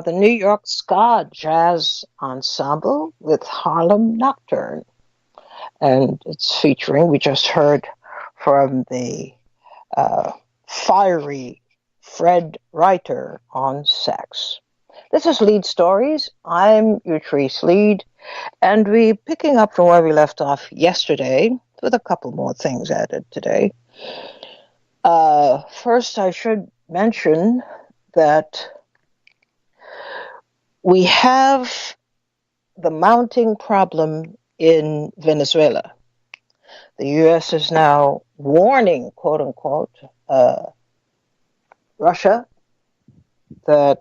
The New York Ska Jazz Ensemble with Harlem Nocturne. And it's featuring, we just heard from the fiery Fred Reiter on sax. This is Leid Stories. I'm Utrice Leid, and we're picking up from where we left off yesterday with a couple more things added today. First, I should mention that we have the mounting problem in Venezuela. The U.S. is now warning, quote unquote, Russia that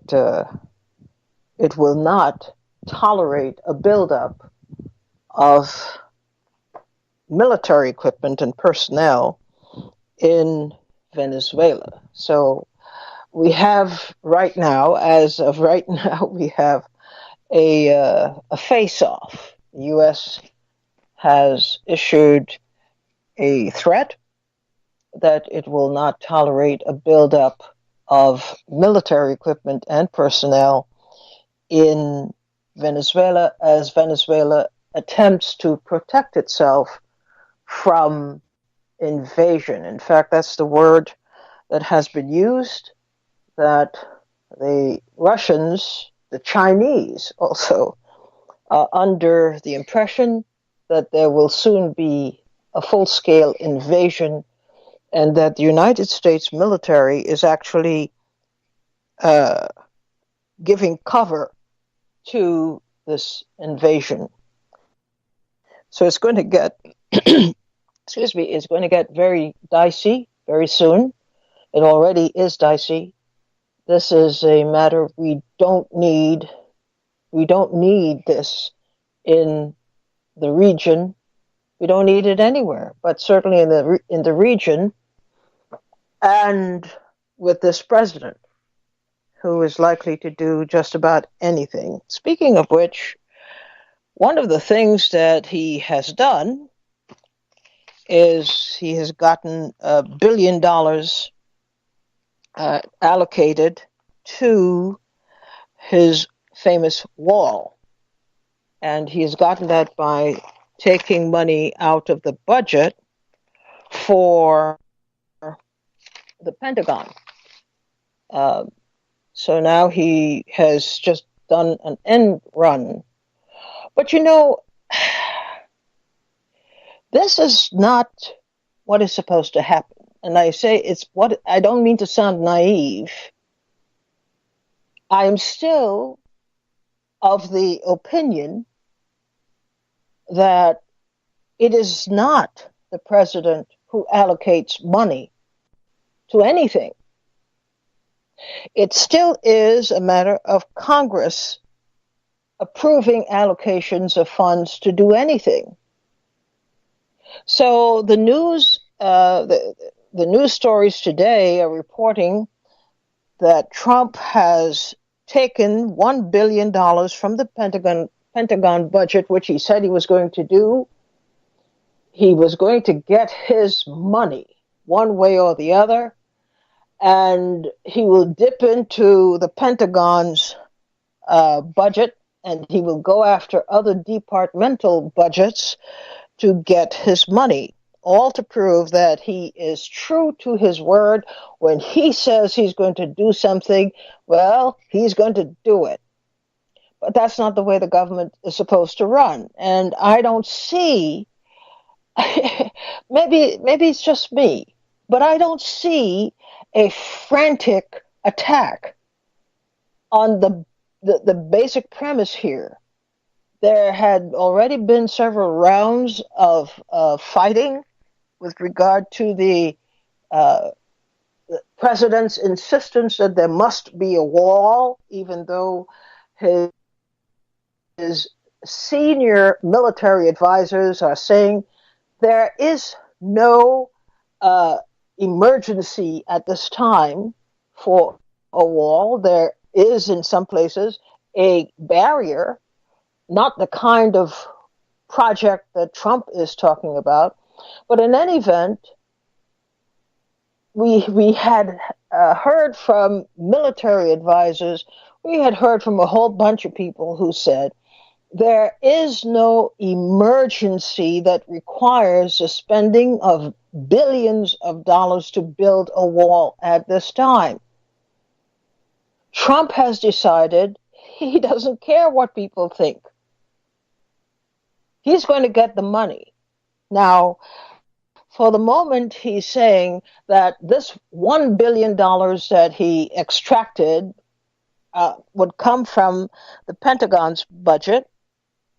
it will not tolerate a buildup of military equipment and personnel in Venezuela. So we have right now, as of right now, we have a face-off. The U.S. has issued a threat that it will not tolerate a buildup of military equipment and personnel in Venezuela as Venezuela attempts to protect itself from invasion. In fact, that's the word that has been used, that the Russians, the Chinese also, are under the impression that there will soon be a full-scale invasion and that the United States military is actually giving cover to this invasion. So it's going to get, it's going to get very dicey very soon. It already is dicey. This is a matter we don't need this in the region. We don't need it anywhere, but certainly in the region, and with this president, who is likely to do just about anything. Speaking of which, one of the things that he has done is he has gotten $1 billion allocated to his famous wall. And he has gotten that by taking money out of the budget for the Pentagon. So now he has just done an end run. But you know, this is not what is supposed to happen. And I say it's what, I don't mean to sound naive. I am still of the opinion that it is not the president who allocates money to anything. It still is a matter of Congress approving allocations of funds to do anything. So the news, the the news stories today are reporting that Trump has taken $1 billion from the Pentagon budget, which he said he was going to do. He was going to get his money one way or the other, and he will dip into the Pentagon's budget, and he will go after other departmental budgets to get his money, all to prove that he is true to his word. When he says he's going to do something, well, he's going to do it. But that's not the way the government is supposed to run. And I don't see, maybe it's just me, but I don't see a frantic attack on the basic premise here. There had already been several rounds of fighting with regard to the president's insistence that there must be a wall, even though his senior military advisors are saying there is no emergency at this time for a wall. There is, in some places, a barrier, not the kind of project that Trump is talking about. But in any event, we had heard from military advisors, we had heard from a whole bunch of people who said there is no emergency that requires the spending of billions of dollars to build a wall at this time. Trump has decided he doesn't care what people think. He's going to get the money. Now, for the moment, he's saying that this $1 billion that he extracted would come from the Pentagon's budget,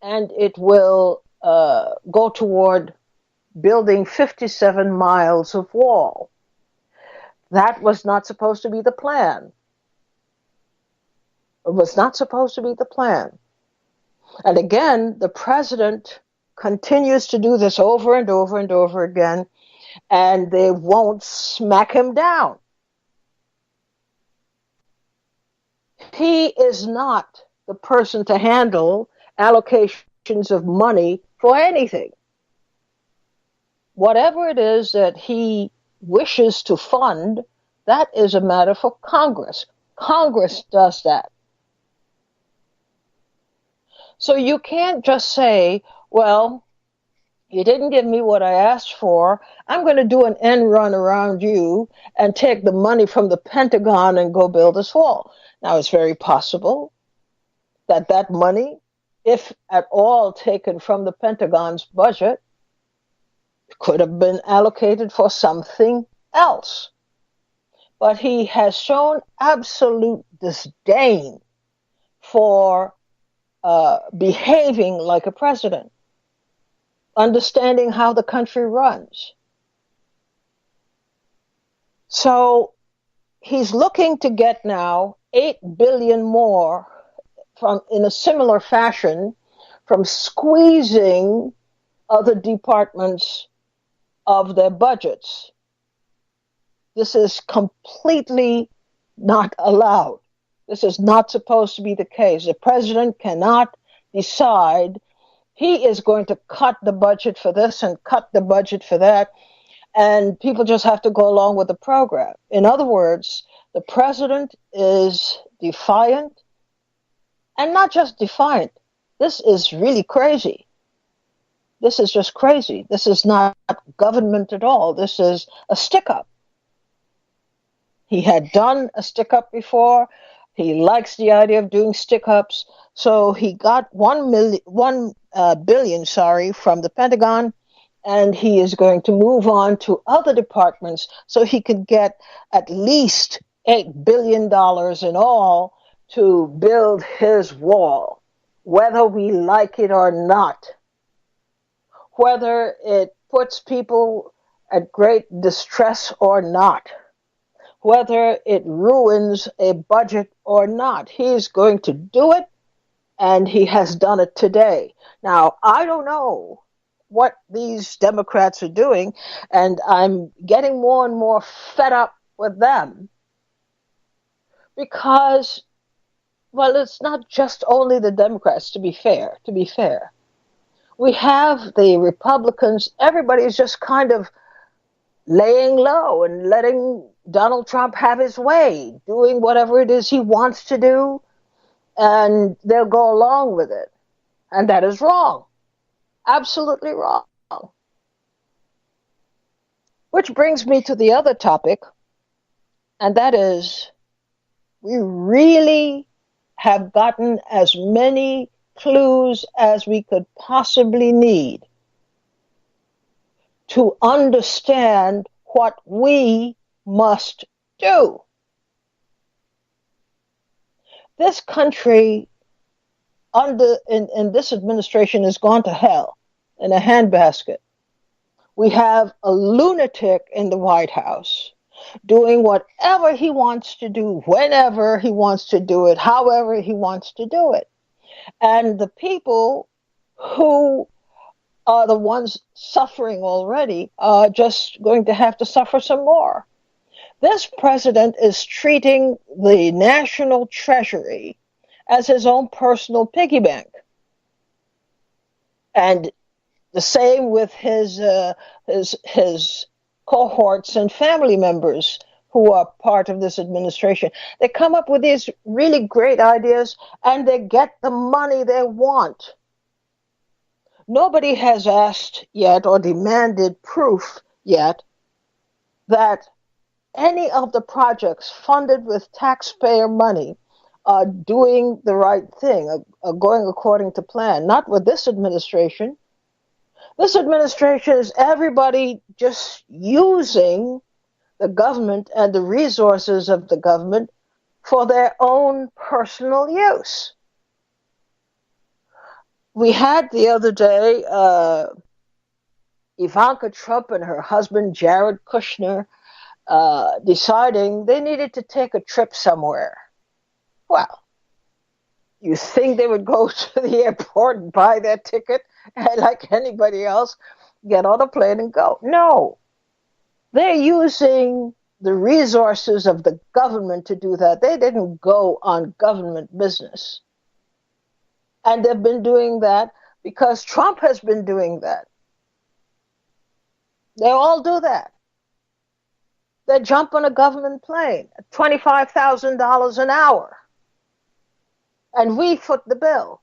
and it will go toward building 57 miles of wall. That was not supposed to be the plan. It was not supposed to be the plan. And again, the president continues to do this over and over and over again, and they won't smack him down. He is not the person to handle allocations of money for anything. Whatever it is that he wishes to fund, that is a matter for Congress. Congress does that. So you can't just say, well, you didn't give me what I asked for. I'm going to do an end run around you and take the money from the Pentagon and go build this wall. Now, it's very possible that that money, if at all taken from the Pentagon's budget, could have been allocated for something else. But he has shown absolute disdain for behaving like a president, understanding how the country runs. So he's looking to get now $8 billion more from, in a similar fashion, from squeezing other departments of their budgets. This is completely not allowed. This is not supposed to be the case. The president cannot decide he is going to cut the budget for this and cut the budget for that, and people just have to go along with the program. In other words, the president is defiant, and not just defiant. This is really crazy. This is just crazy. This is not government at all. This is a stick-up. He had done a stick-up before. He likes the idea of doing stick-ups. So he got $1 billion from the Pentagon, and he is going to move on to other departments so he could get at least $8 billion in all to build his wall, whether we like it or not, whether it puts people at great distress or not, whether it ruins a budget or not. He's going to do it, and he has done it today. Now, I don't know what these Democrats are doing, and I'm getting more and more fed up with them because, well, it's not just only the Democrats, to be fair. We have the Republicans, everybody is just kind of laying low and letting Donald Trump have his way, doing whatever it is he wants to do, and they'll go along with it. And that is wrong. Absolutely wrong. Which brings me to the other topic, and that is we really have gotten as many clues as we could possibly need to understand what we must do. This country in this administration has gone to hell in a handbasket. We have a lunatic in the White House doing whatever he wants to do, whenever he wants to do it, however he wants to do it. And the people who are the ones suffering already are just going to have to suffer some more. This president is treating the national treasury as his own personal piggy bank. And the same with his cohorts and family members who are part of this administration. They come up with these really great ideas and they get the money they want. Nobody has asked yet or demanded proof yet that any of the projects funded with taxpayer money are doing the right thing, are going according to plan. Not with this administration. This administration is everybody just using the government and the resources of the government for their own personal use. We had the other day Ivanka Trump and her husband Jared Kushner deciding they needed to take a trip somewhere. Well, you think they would go to the airport and buy their ticket and like anybody else, get on a plane and go? No. They're using the resources of the government to do that. They didn't go on government business. And they've been doing that because Trump has been doing that. They all do that. They jump on a government plane at $25,000 an hour. And we foot the bill.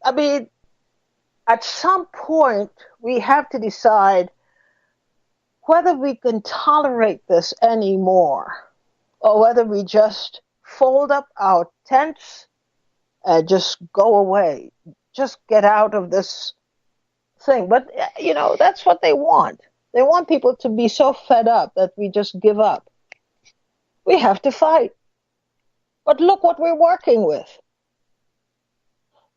I mean, at some point, we have to decide whether we can tolerate this anymore or whether we just fold up our tents and just go away, just get out of this thing. But, you know, that's what they want. They want people to be so fed up that we just give up. We have to fight. But look what we're working with.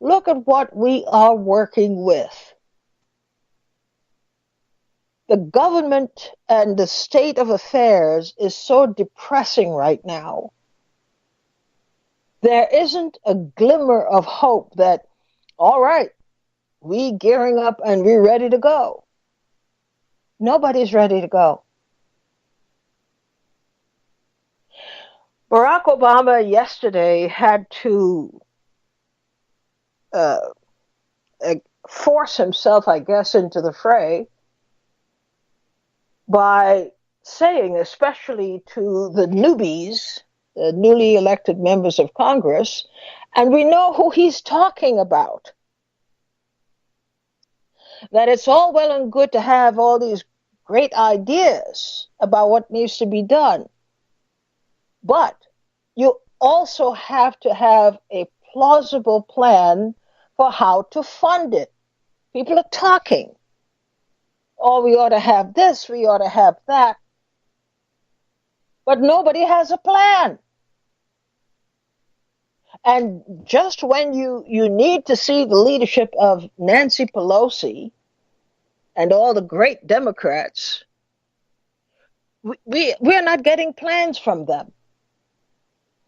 Look at what we are working with. The government and the state of affairs is so depressing right now. There isn't a glimmer of hope that, all right, we gearing up and we're ready to go. Nobody's ready to go. Barack Obama yesterday had to force himself, I guess, into the fray by saying, especially to the newbies, the newly elected members of Congress, and we know who he's talking about, that it's all well and good to have all these great ideas about what needs to be done, but you also have to have a plausible plan for how to fund it. People are talking. Oh, we ought to have this, we ought to have that. But nobody has a plan. And just when you need to see the leadership of Nancy Pelosi and all the great Democrats, we're not getting plans from them.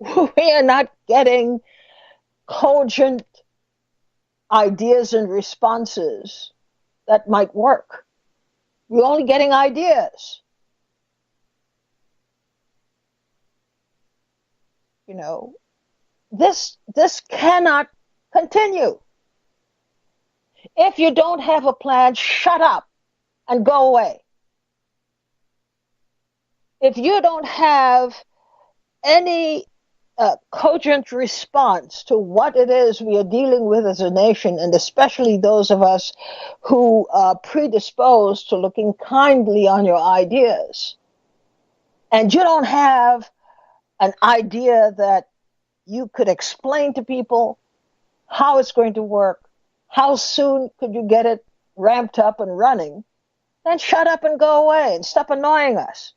We are not getting cogent ideas and responses that might work. We're only getting ideas. You know, this cannot continue. If you don't have a plan, shut up and go away. If you don't have any cogent response to what it is we are dealing with as a nation, and especially those of us who are predisposed to looking kindly on your ideas, and you don't have an idea that you could explain to people how it's going to work, how soon could you get it ramped up and running, then shut up and go away and stop annoying us.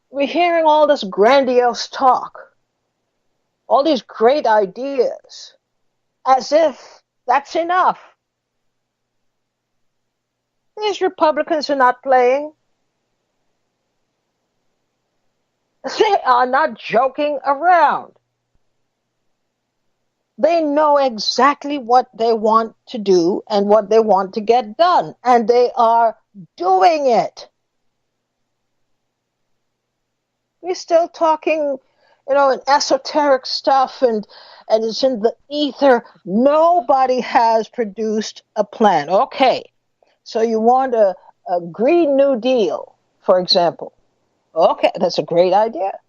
We're hearing all this grandiose talk, all these great ideas, as if that's enough. These Republicans are not playing. They are not joking around. They know exactly what they want to do and what they want to get done, and they are doing it. We're still talking, in esoteric stuff, and it's in the ether. Nobody has produced a plan. Okay, so you want a Green New Deal, for example. Okay, that's a great idea.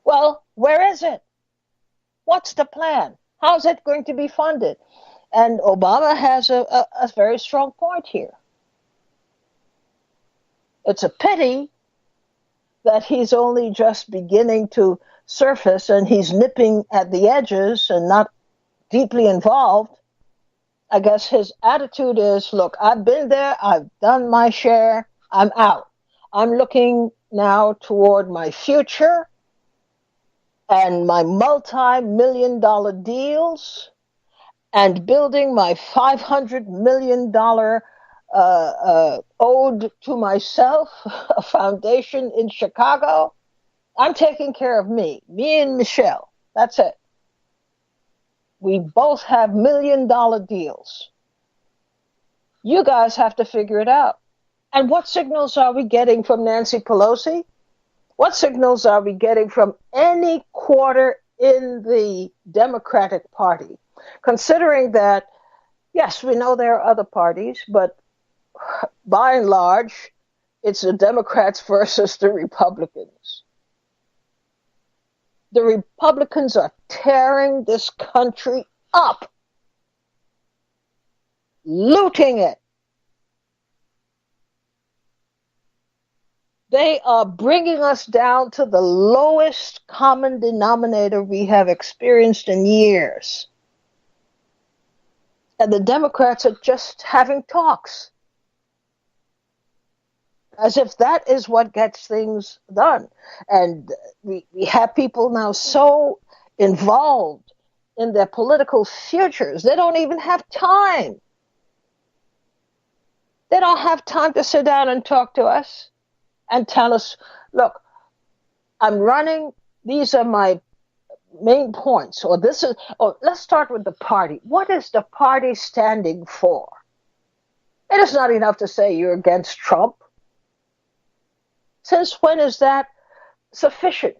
Well, where is it? What's the plan? How's it going to be funded? And Obama has a very strong point here. It's a pity that he's only just beginning to surface and he's nipping at the edges and not deeply involved. I guess his attitude is, look, I've been there, I've done my share, I'm out. I'm looking now toward my future and my multi-million-dollar deals and building my $500 million ode to myself, a foundation in Chicago. I'm taking care of me and Michelle. That's it. We both have $1 million deals. You guys have to figure it out. And what signals are we getting from Nancy Pelosi? What signals are we getting from any quarter in the Democratic Party? Considering that, yes, we know there are other parties, but by and large, it's the Democrats versus the Republicans. The Republicans are tearing this country up, looting it. They are bringing us down to the lowest common denominator we have experienced in years. And the Democrats are just having talks, as if that is what gets things done. And we have people now so involved in their political futures, they don't even have time. They don't have time to sit down and talk to us and tell us, look, I'm running, these are my main points, or let's start with the party. What is the party standing for? It is not enough to say you're against Trump. Since when is that sufficient?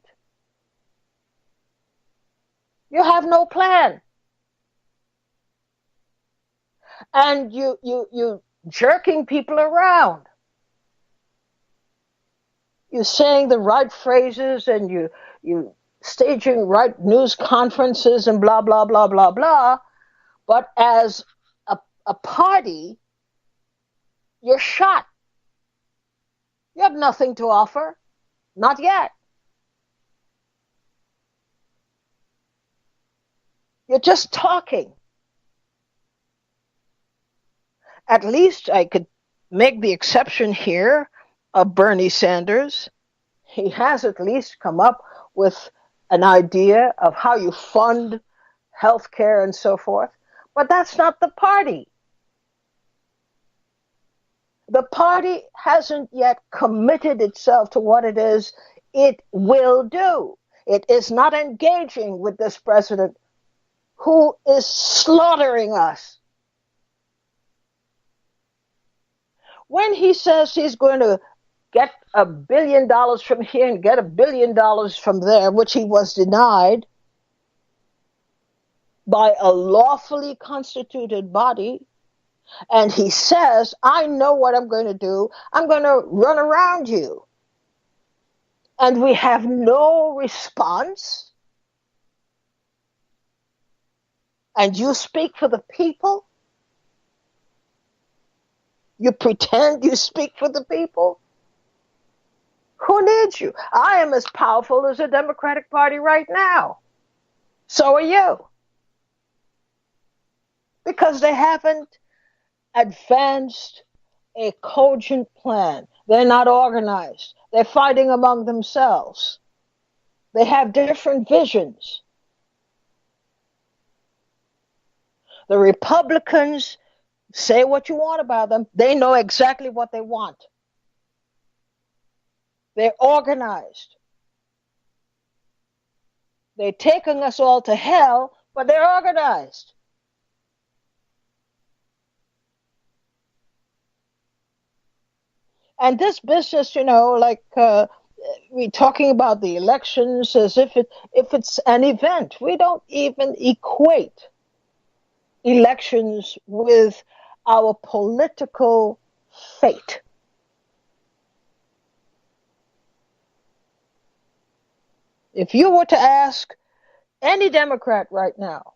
You have no plan. And you jerking people around. You're saying the right phrases and you staging right news conferences and blah, blah, blah, blah, blah. But as a party, you're shot. You have nothing to offer. Not yet. You're just talking. At least I could make the exception here of Bernie Sanders. He has at least come up with an idea of how you fund health care and so forth. But that's not the party. The party hasn't yet committed itself to what it is it will do. It is not engaging with this president who is slaughtering us. When he says he's going to get $1 billion from here and get $1 billion from there, which he was denied by a lawfully constituted body, and he says, I know what I'm going to do. I'm going to run around you. And we have no response. And you speak for the people? You pretend you speak for the people? Who needs you? I am as powerful as the Democratic Party right now. So are you. Because they haven't advanced a cogent plan. They're not organized. They're fighting among themselves. They have different visions. The Republicans, say what you want about them, they know exactly what they want. They're organized. They're taking us all to hell, but they're organized. And this business, like we're talking about the elections as if it's an event. We don't even equate elections with our political fate. If you were to ask any Democrat right now,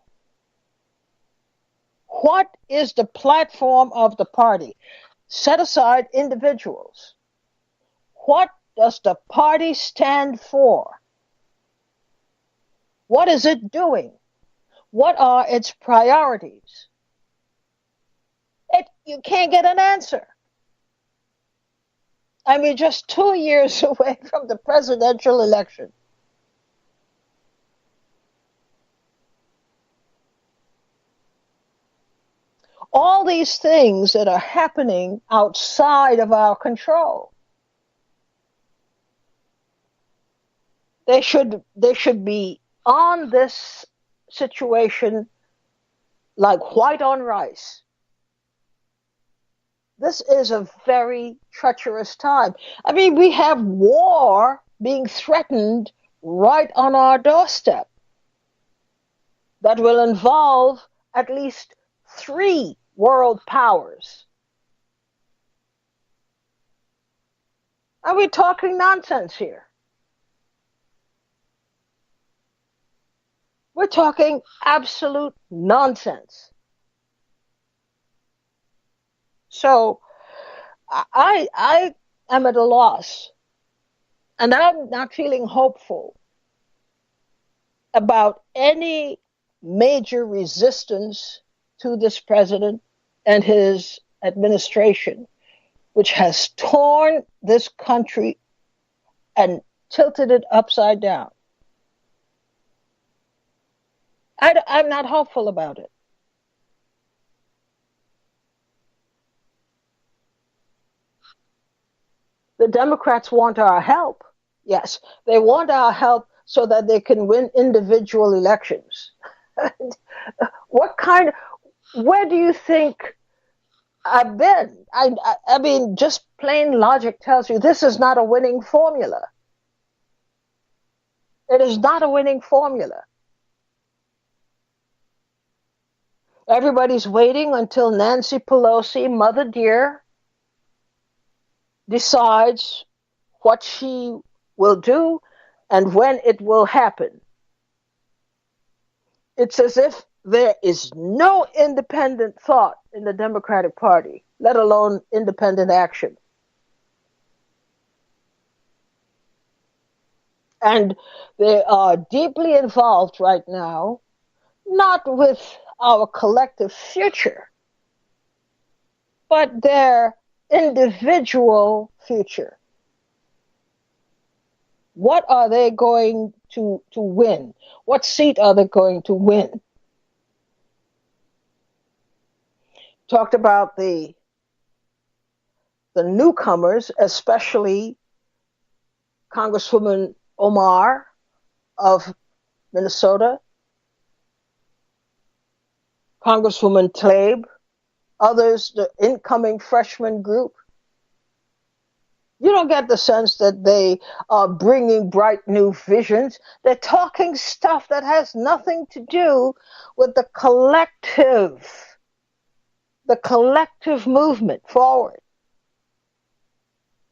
what is the platform of the party? Set aside individuals. What does the party stand for? What is it doing? What are its priorities? You can't get an answer. I mean, just 2 years away from the presidential election. All these things that are happening outside of our control. They should be on this situation like white on rice. This is a very treacherous time. I mean, we have war being threatened right on our doorstep that will involve at least 3 world powers. Are we talking nonsense here? We're talking absolute nonsense. So I am at a loss, and I'm not feeling hopeful about any major resistance to this president and his administration, which has torn this country and tilted it upside down. I'm not hopeful about it. The Democrats want our help. Yes, they want our help so that they can win individual elections. Where do you think I've been? I mean, just plain logic tells you this is not a winning formula. It is not a winning formula. Everybody's waiting until Nancy Pelosi, Mother Dear, decides what she will do and when it will happen. It's as if there is no independent thought in the Democratic Party, let alone independent action. And they are deeply involved right now, not with our collective future, but their individual future. What are they going to win? What seat are they going to win? Talked about the newcomers, especially Congresswoman Omar of Minnesota, Congresswoman Tlaib, others, the incoming freshman group, you don't get the sense that they are bringing bright new visions. They're talking stuff that has nothing to do with the collective movement forward.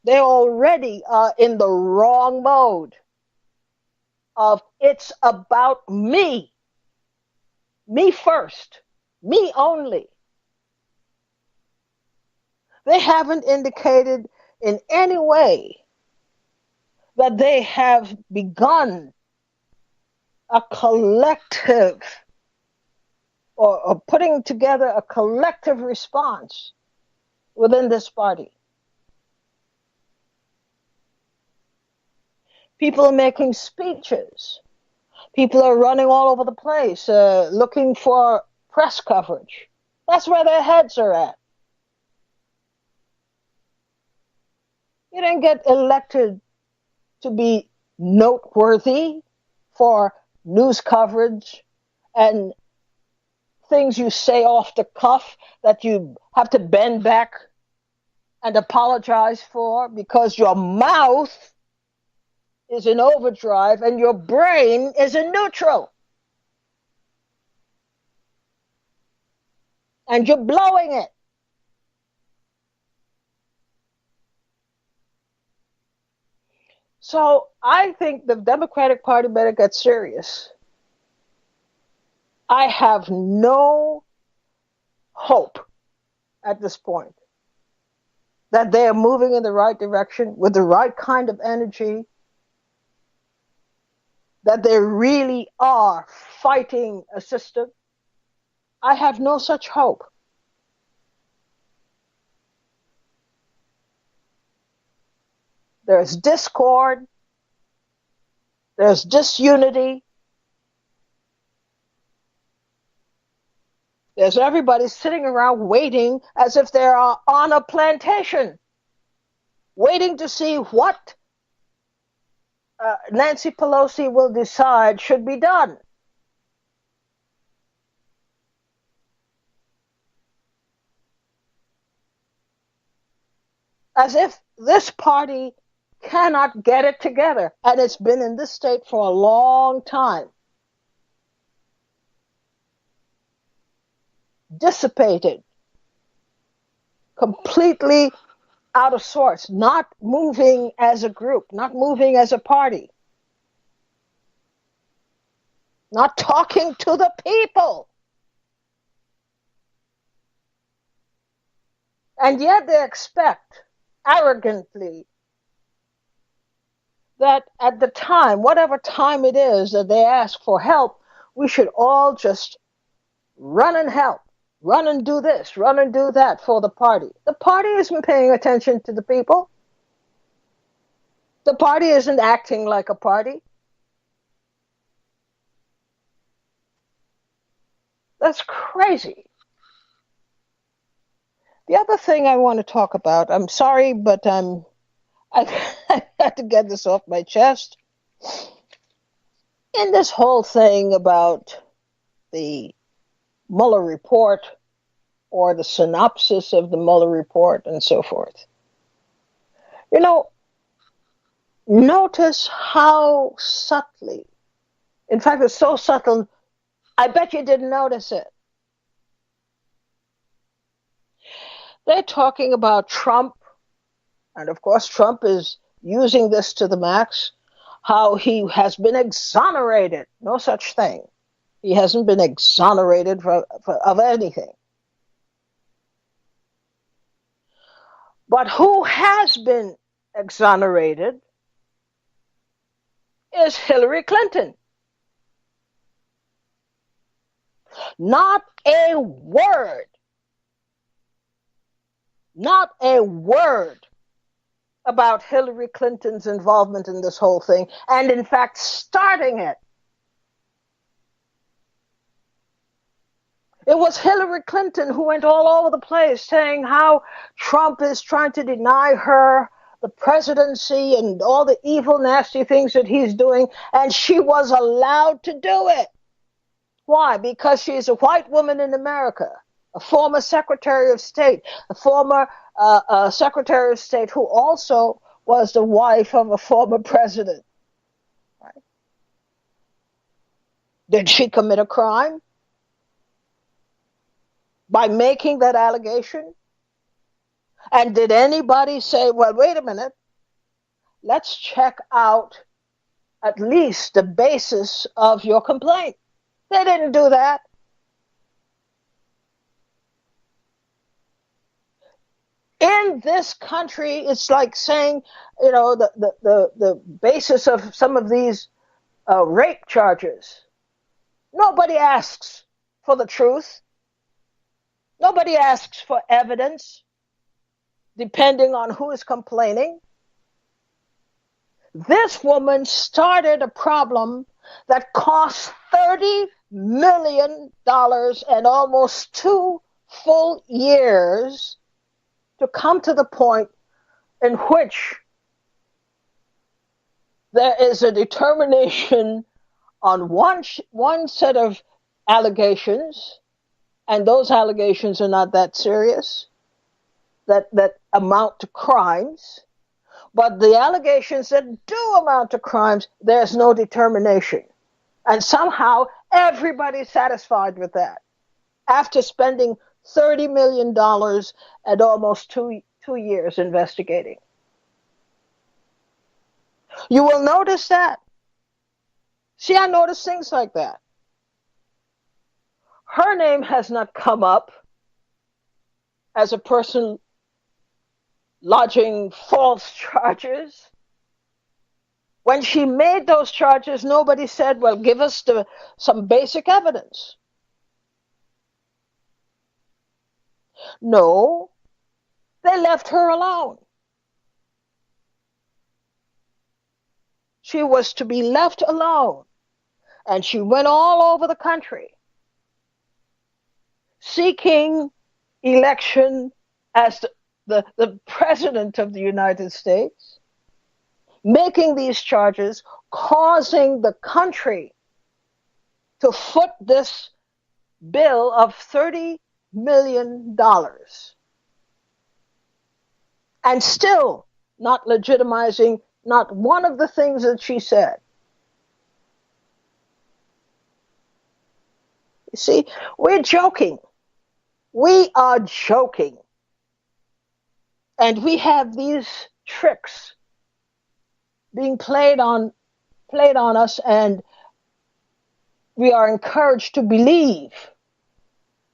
They already are in the wrong mode of it's about me first, me only. They haven't indicated in any way that they have begun a collective or putting together a collective response within this party. People are making speeches. People are running all over the place looking for press coverage. That's where their heads are at. You didn't get elected to be noteworthy for news coverage and things you say off the cuff that you have to bend back and apologize for because your mouth is in overdrive and your brain is in neutral. And you're blowing it. So I think the Democratic Party better get serious. I have no hope at this point that they are moving in the right direction with the right kind of energy, that they really are fighting a system. I have no such hope. There's discord. There's disunity. There's everybody sitting around waiting as if they're on a plantation, waiting to see what Nancy Pelosi will decide should be done. As if this party cannot get it together. And it's been in this state for a long time. Dissipated. Completely out of sorts. Not moving as a group. Not moving as a party. Not talking to the people. And yet they expect, arrogantly, that at the time, whatever time it is that they ask for help, we should all just run and help, run and do this, run and do that for the party. The party isn't paying attention to the people. The party isn't acting like a party. That's crazy. The other thing I want to talk about, I'm sorry, but I had to get this off my chest. In this whole thing about the Mueller report or the synopsis of the Mueller report and so forth, notice how subtly, in fact, it's so subtle, I bet you didn't notice it. They're talking about Trump, and of course Trump is using this to the max, how he has been exonerated. No such thing. He hasn't been exonerated of anything. But who has been exonerated is Hillary Clinton. Not a word about Hillary Clinton's involvement in this whole thing, and in fact starting it. It was Hillary Clinton who went all over the place saying how Trump is trying to deny her the presidency and all the evil, nasty things that he's doing, and she was allowed to do it. Why? Because she's a white woman in America, a former Secretary of State, a former Secretary of State who also was the wife of a former president. Right? Did she commit a crime by making that allegation? And did anybody say, well, wait a minute, let's check out at least the basis of your complaint? They didn't do that. In this country, it's like saying, the basis of some of these rape charges. Nobody asks for the truth. Nobody asks for evidence, depending on who is complaining. This woman started a problem that cost $30 million and almost 2 full years to come to the point in which there is a determination on one set of allegations, and those allegations are not that serious, that amount to crimes. But the allegations that do amount to crimes, there's no determination. And somehow everybody's satisfied with that. After spending $30 million and almost two years investigating. You will notice that. See, I notice things like that. Her name has not come up as a person lodging false charges. When she made those charges, nobody said, well, give us some basic evidence. No, they left her alone. She was to be left alone. And she went all over the country seeking election as the president of the United States, making these charges, causing the country to foot this bill of $30 million, and still not legitimizing not one of the things that she said. You see, we're joking. We are joking. And we have these tricks being played on us, and we are encouraged to believe,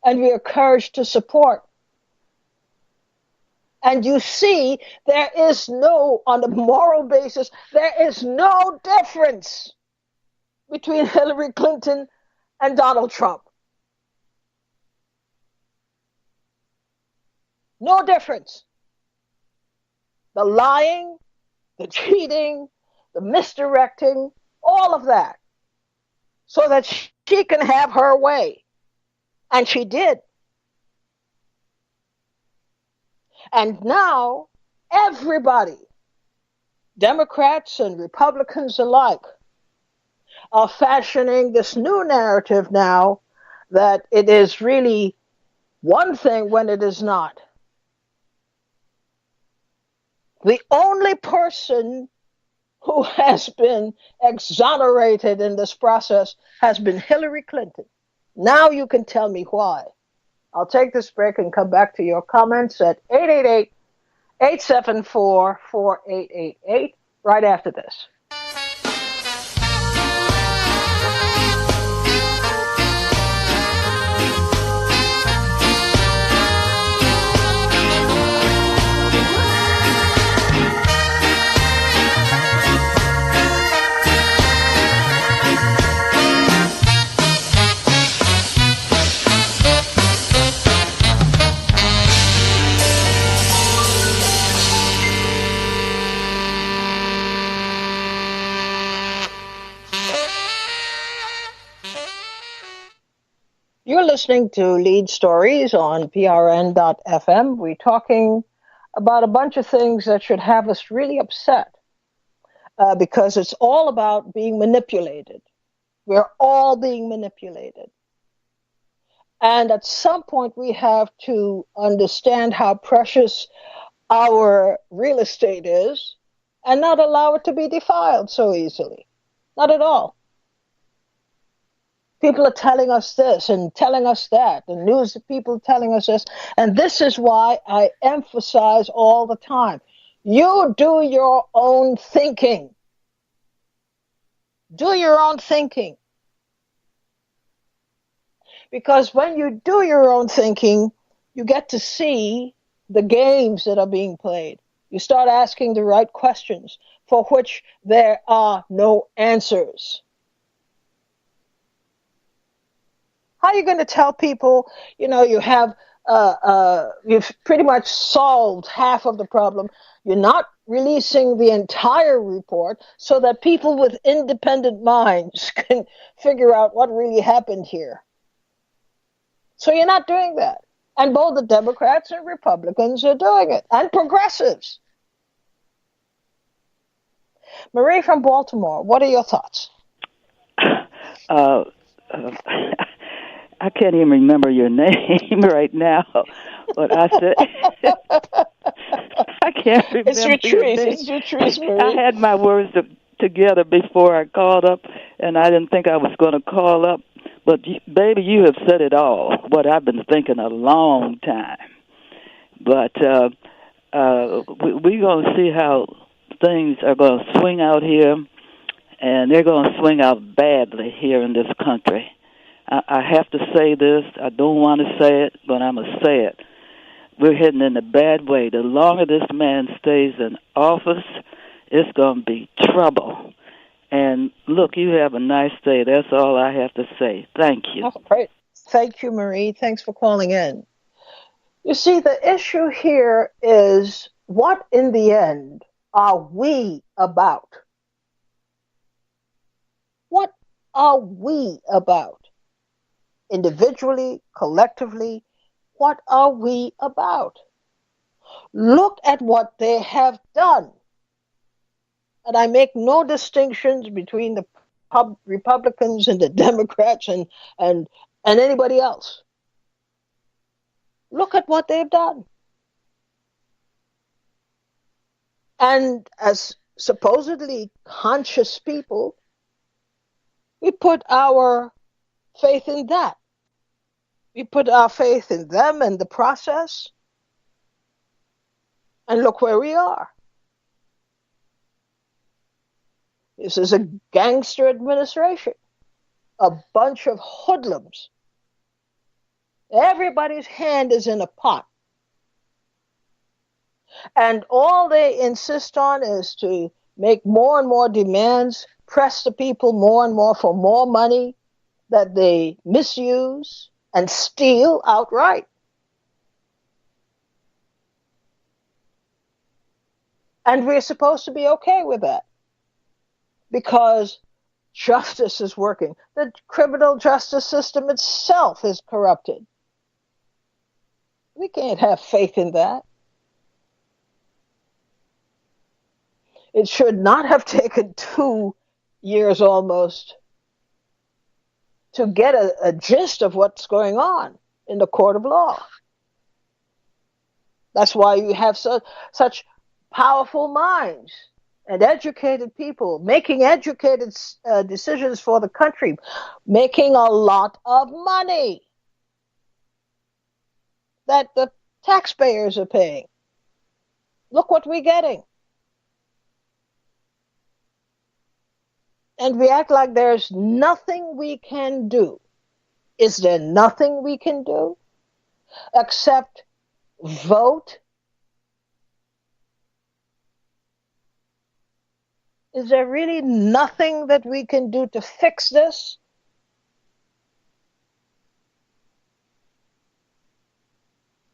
and we are encouraged to support. And you see, there is no, on a moral basis, there is no difference between Hillary Clinton and Donald Trump. No difference. The lying, the cheating, the misdirecting, all of that, so that she can have her way. And she did. And now, everybody, Democrats and Republicans alike, are fashioning this new narrative now that it is really one thing when it is not. The only person who has been exonerated in this process has been Hillary Clinton. Now you can tell me why. I'll take this break and come back to your comments at 888-874-4888 right after this. You're listening to Leid Stories on PRN.FM. We're talking about a bunch of things that should have us really upset, because it's all about being manipulated. We're all being manipulated. And at some point, we have to understand how precious our real estate is and not allow it to be defiled so easily. Not at all. People are telling us this and telling us that, and news people telling us this. And this is why I emphasize all the time. You do your own thinking. Do your own thinking. Because when you do your own thinking, you get to see the games that are being played. You start asking the right questions for which there are no answers. How are you going to tell people, you've pretty much solved half of the problem? You're not releasing the entire report so that people with independent minds can figure out what really happened here. So you're not doing that. And both the Democrats and Republicans are doing it, and progressives. Marie from Baltimore, what are your thoughts? I can't even remember your name right now, but I said I can't remember it's your your name. It's your truth, Marie. I had my words together before I called up, and I didn't think I was going to call up. But, baby, you have said it all, what I've been thinking a long time. But we're going to see how things are going to swing out here, and they're going to swing out badly here in this country. I have to say this. I don't want to say it, but I'm going to say it. We're heading in a bad way. The longer this man stays in office, it's going to be trouble. And, look, you have a nice day. That's all I have to say. Thank you. Oh, great. Thank you, Marie. Thanks for calling in. You see, the issue here is, what in the end are we about? What are we about? Individually, collectively, what are we about? Look at what they have done. And I make no distinctions between the Republicans and the Democrats and anybody else. Look at what they've done. And as supposedly conscious people, we put our faith in that. We put our faith in them and the process. And look where we are. This is a gangster administration, a bunch of hoodlums. Everybody's hand is in a pot. And all they insist on is to make more and more demands, press the people more and more for more money that they misuse and steal outright. And we're supposed to be okay with that, because justice is working. The criminal justice system itself is corrupted. We can't have faith in that. It should not have taken 2 years almost to get a gist of what's going on in the court of law. That's why you have such powerful minds and educated people making educated decisions for the country, making a lot of money that the taxpayers are paying. Look what we're getting. And we act like there's nothing we can do. Is there nothing we can do except vote? Is there really nothing that we can do to fix this?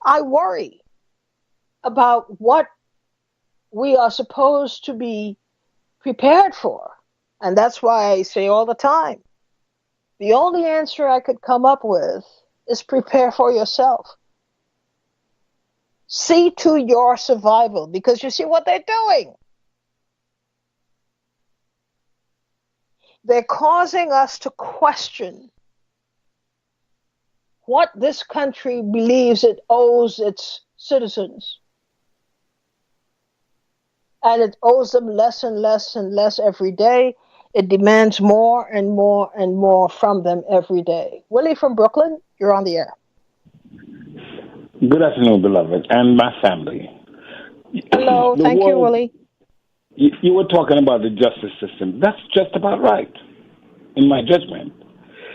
I worry about what we are supposed to be prepared for. And that's why I say all the time, the only answer I could come up with is prepare for yourself. See to your survival, because you see what they're doing. They're causing us to question what this country believes it owes its citizens. And it owes them less and less and less every day. It demands more and more and more from them every day. Willie from Brooklyn, you're on the air. Good afternoon, beloved, and my family. Hello, The thank you, world, Willie. you were talking about the justice system. That's just about right, in my judgment.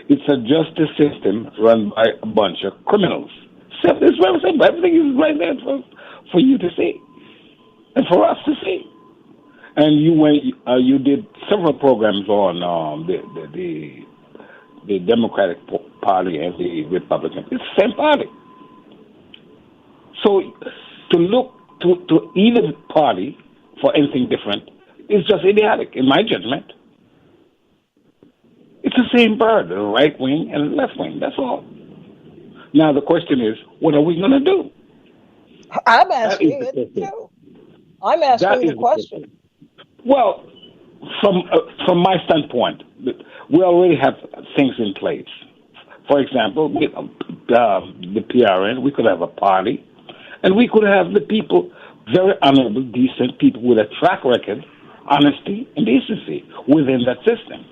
It's a justice system run by a bunch of criminals. It's very simple. Everything is right there for you to see and for us to see. And you did several programs on the Democratic Party and the Republican. It's the same party. So to look to either party for anything different is just idiotic, in my judgment. It's the same bird, the right wing and the left wing. That's all. Now the question is, what are we going to do? I'm asking it too. I'm asking the question. Well, from my standpoint, we already have things in place. For example, the PRN, we could have a party, and we could have the people, very honorable, decent people with a track record, honesty, and decency within that system.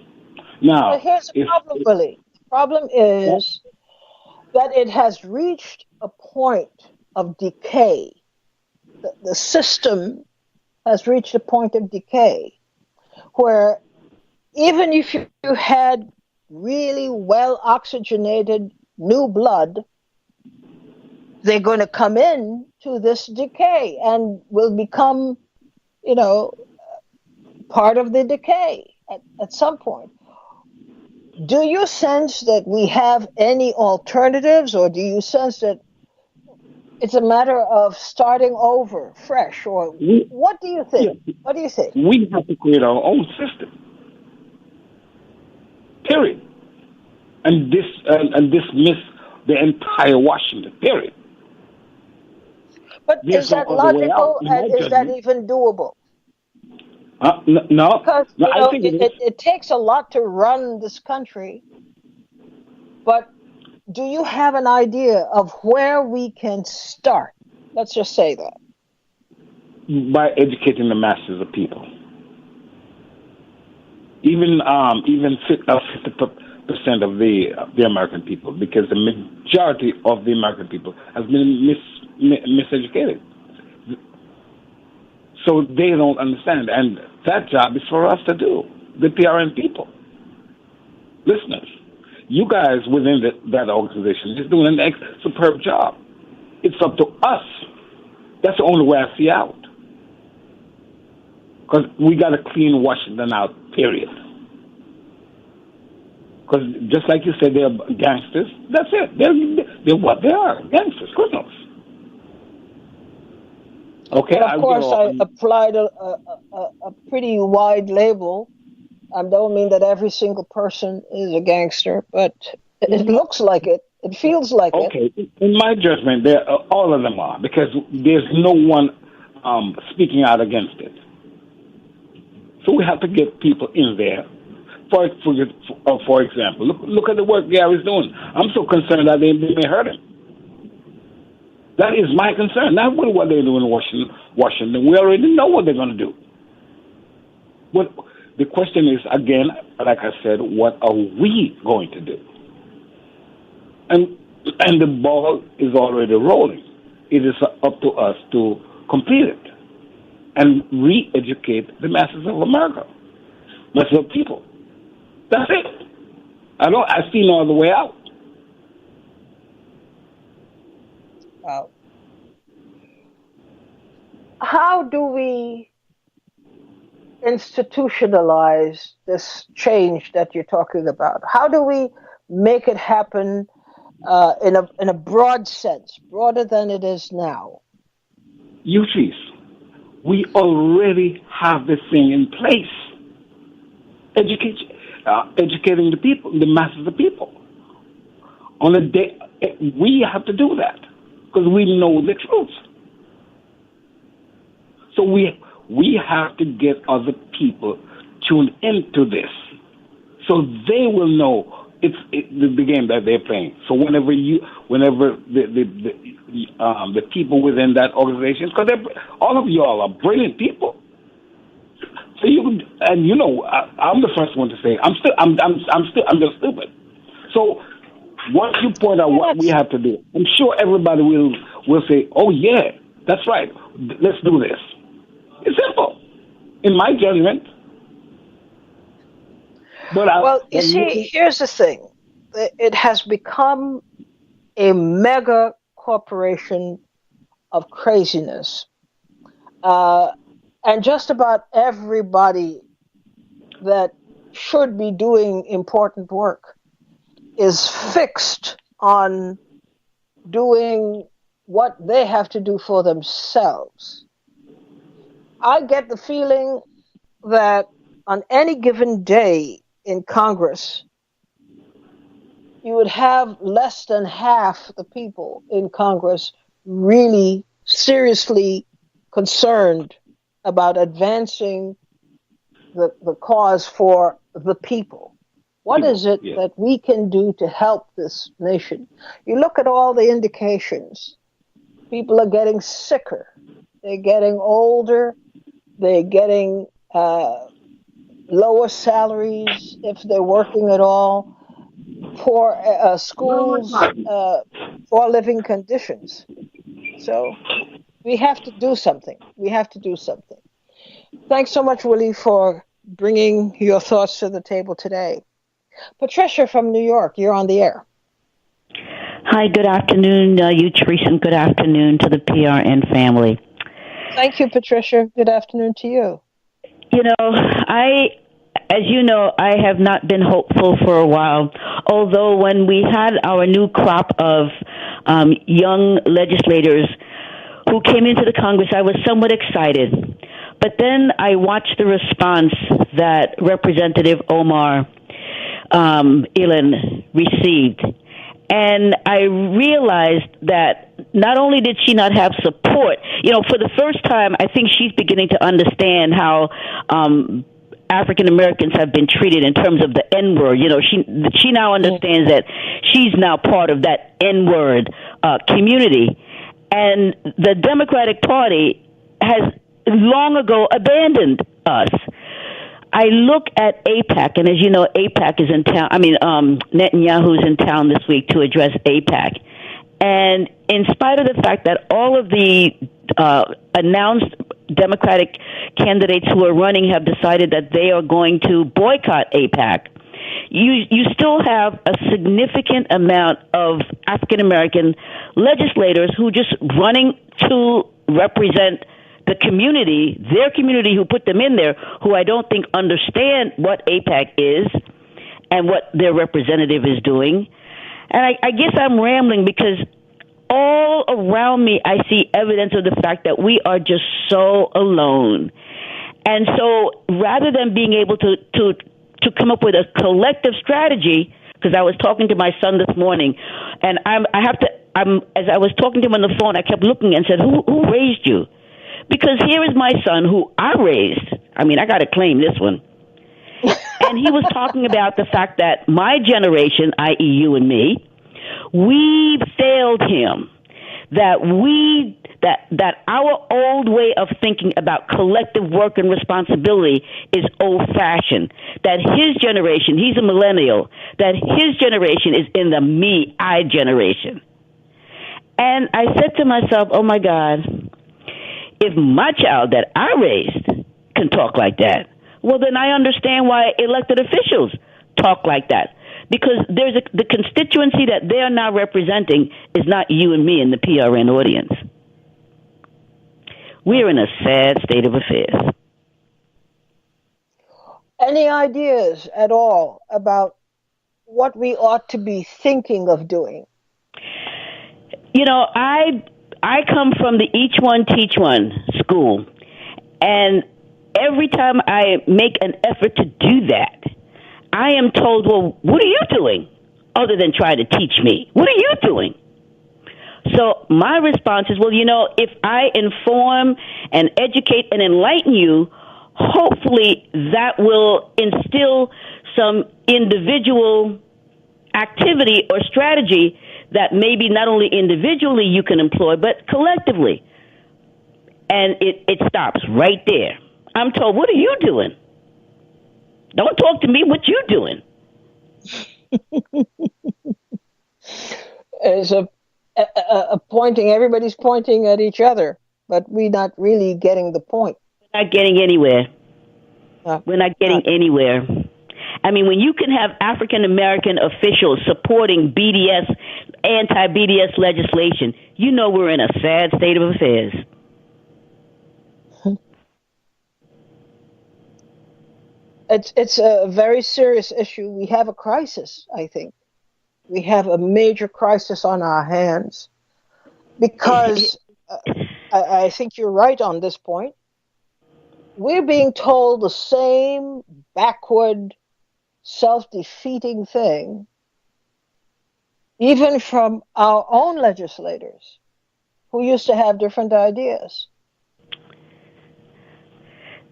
Now, but here's the problem, Willie. The problem is that it has reached a point of decay. The system has reached a point of decay where even if you had really well oxygenated new blood, they're going to come in to this decay and will become, part of the decay at some point. Do you sense that we have any alternatives, or do you sense that it's a matter of starting over fresh, or what do you think? Yeah. What do you think? We have to create our own system. Period. And dismiss the entire Washington. Period. But is that logical, and is that even doable? No. Because I think it takes a lot to run this country. But do you have an idea of where we can start? Let's just say that. By educating the masses of people. Even 50% of the American people, because the majority of the American people has been miseducated. So they don't understand. And that job is for us to do, the PRN people. Listeners, you guys within that organization is doing an superb job. It's up to us. That's the only way I see out. Because we got to clean Washington out, period. Because just like you said, they're gangsters. That's it. They're what they are, gangsters, criminals. Okay. But of course, I applied a pretty wide label. I don't mean that every single person is a gangster, but it looks like it. It feels like it. Okay. In my judgment, all of them are, because there's no one speaking out against it. So we have to get people in there. For example, look at the work Gary's doing. I'm so concerned that they may hurt him. That is my concern. Not what they're doing in Washington. We already know what they're going to do. But the question is, again, like I said, what are we going to do? And the ball is already rolling. It is up to us to complete it and re-educate the masses of America, masses of people. That's it. I see no other way out. Wow. How do we institutionalize this change that you're talking about? How do we make it happen in a broad sense, broader than it is now? Chief, we already have this thing in place. Educating the people, the masses of people. On a day, we have to do that because we know the truth. So we have to get other people tuned into this, so they will know the game that they're playing. So whenever the people within that organization, because all of y'all are brilliant people. So I'm the first one to say I'm just stupid. So once you point out what we have to do, I'm sure everybody will say, "Oh yeah, that's right. Let's do this." It's simple, in my judgment. Well, you see, here's the thing. It has become a mega corporation of craziness. And just about everybody that should be doing important work is fixed on doing what they have to do for themselves. I get the feeling that on any given day in Congress, you would have less than half the people in Congress really seriously concerned about advancing the cause for the people. What is it that we can do to help this nation? You look at all the indications. People are getting sicker. They're getting older. They're getting lower salaries if they're working at all. Poor schools, poor living conditions. So we have to do something. Thanks so much, Willie, for bringing your thoughts to the table today. Patricia from New York, you're on the air. Hi, good afternoon, you, Teresa, and good afternoon to the PRN family. Thank you, Patricia. Good afternoon to you. As you know, I have not been hopeful for a while, although when we had our new crop of young legislators who came into the Congress, I was somewhat excited. But then I watched the response that Representative Omar Ilan received. And I realized that not only did she not have support, for the first time, I think she's beginning to understand how African Americans have been treated in terms of the N-word. She now understands that she's now part of that N-word community. And the Democratic Party has long ago abandoned us. I look at AIPAC, and as you know, AIPAC is in town. Netanyahu's in town this week to address AIPAC. And in spite of the fact that all of the announced Democratic candidates who are running have decided that they are going to boycott AIPAC, you still have a significant amount of African-American legislators who just running to represent the community, their community who put them in there, who I don't think understand what AIPAC is and what their representative is doing. And I guess I'm rambling because all around me I see evidence of the fact that we are just so alone. And so rather than being able to come up with a collective strategy, because I was talking to my son this morning, and as I was talking to him on the phone, I kept looking and said, who raised you? Because here is my son who I raised. I got to claim this one. And he was talking about the fact that my generation, i.e. you and me, we failed him. That our old way of thinking about collective work and responsibility is old-fashioned. That his generation, he's a millennial, that his generation is in the me-I generation. And I said to myself, oh my God, if my child that I raised can talk like that, well, then I understand why elected officials talk like that. Because the constituency that they are now representing is not you and me in the PRN audience. We're in a sad state of affairs. Any ideas at all about what we ought to be thinking of doing? I come from the Each One, Teach One school. And every time I make an effort to do that, I am told, well, what are you doing other than trying to teach me? What are you doing? So my response is, well, if I inform and educate and enlighten you, hopefully that will instill some individual activity or strategy that maybe not only individually you can employ, but collectively. And it stops right there. I'm told, what are you doing? Don't talk to me, what you doing? It's a pointing, everybody's pointing at each other, but we're not really getting the point. We're not getting anywhere. We're not getting anywhere. I mean, when you can have African American officials supporting BDS, anti-BDS legislation, we're in a sad state of affairs. It's a very serious issue. We have a crisis, I think. We have a major crisis on our hands because I think you're right on this point. We're being told the same backward, self-defeating thing, even from our own legislators who used to have different ideas.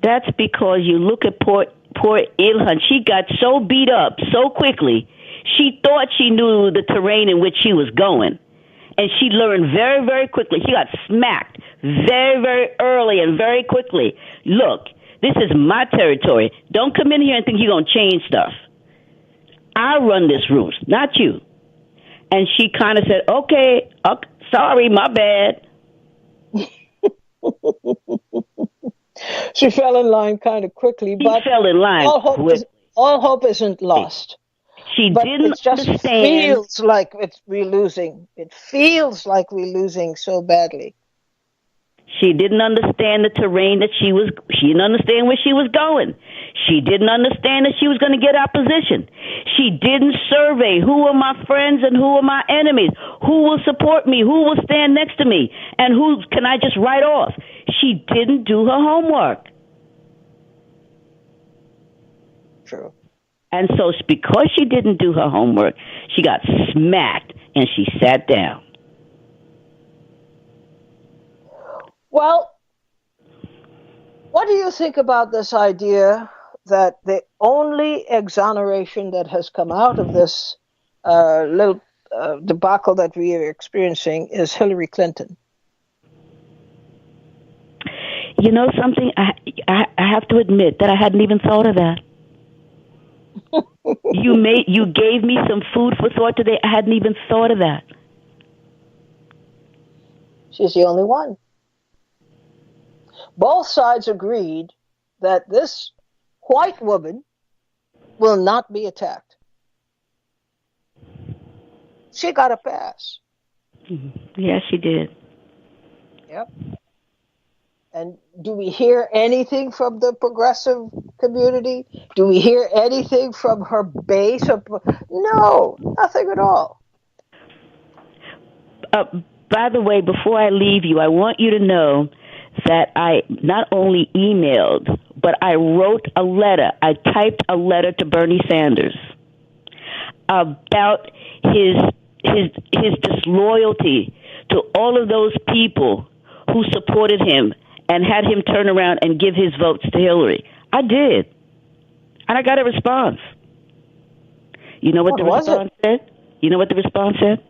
That's because you look at poor Ilhan. She got so beat up so quickly. She thought she knew the terrain in which she was going. And she learned very, very quickly. She got smacked very, very early and very quickly. Look, this is my territory. Don't come in here and think you're going to change stuff. I run this roost, not you. And she kind of said, okay, sorry, my bad. She fell in line kind of quickly, but fell in line all hope isn't lost. She but didn't it just understand. feels like we're losing. It feels like we're losing so badly. She didn't understand the terrain that she didn't understand where she was going. She didn't understand that she was going to get opposition. She didn't survey who are my friends and who are my enemies, who will support me, who will stand next to me, and who can I just write off. She didn't do her homework. True. And so because she didn't do her homework, she got smacked and she sat down. Well, what do you think about this idea that the only exoneration that has come out of this little debacle that we are experiencing is Hillary Clinton? You know something? I have to admit that I hadn't even thought of that. You gave me some food for thought today. I hadn't even thought of that. She's the only one. Both sides agreed that this white woman will not be attacked. She got a pass. Yes, she did. Yep. And do we hear anything from the progressive community? Do we hear anything from her base? No, nothing at all. By the way, before I leave you, I want you to know that I not only emailed, but I wrote a letter. I typed a letter to Bernie Sanders about his disloyalty to all of those people who supported him and had him turn around and give his votes to Hillary. I did. And I got a response. You know what the response said? You know what the response said?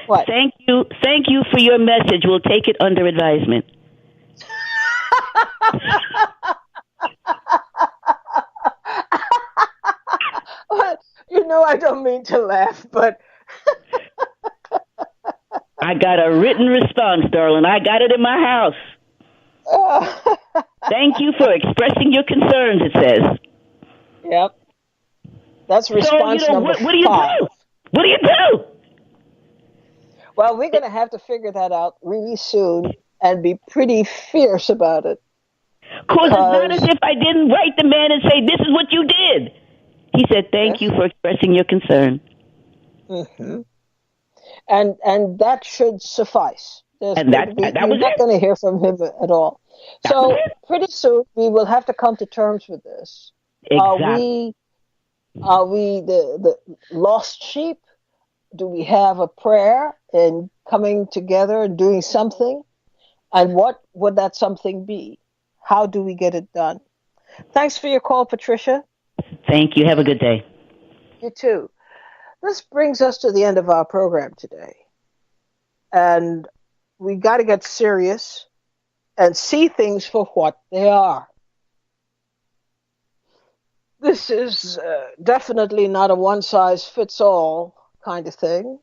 What? Thank you for your message. We'll take it under advisement. You know, I don't mean to laugh, but I got a written response, darling. I got it in my house. Thank you for expressing your concerns, it says. Yep. That's response number 5. What do you do? What do you do? Well, we're going to have to figure that out really soon and be pretty fierce about it. Because it's not as if I didn't write the man and say, this is what you did. He said, thank you for expressing your concern. Mm-hmm. And that should suffice. That was you're not going to hear from him at all. So pretty soon we will have to come to terms with this. Exactly. Are we the lost sheep? Do we have a prayer in coming together and doing something? And what would that something be? How do we get it done? Thanks for your call, Patricia. Thank you. Have a good day. You too. This brings us to the end of our program today. And we got to get serious and see things for what they are. This is definitely not a one-size-fits-all kind of thing.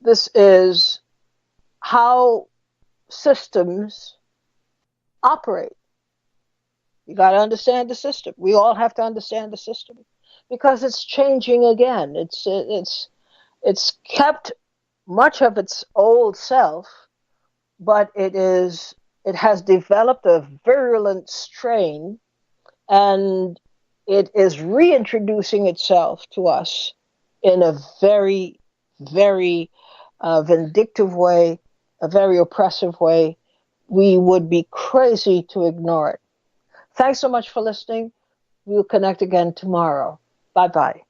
This is how systems operate. You got to understand the system. We all have to understand the system because it's changing again. It's kept much of its old self, but it has developed a virulent strain, and it is reintroducing itself to us in a very, very vindictive way, a very oppressive way. We would be crazy to ignore it. Thanks so much for listening. We'll connect again tomorrow. Bye-bye.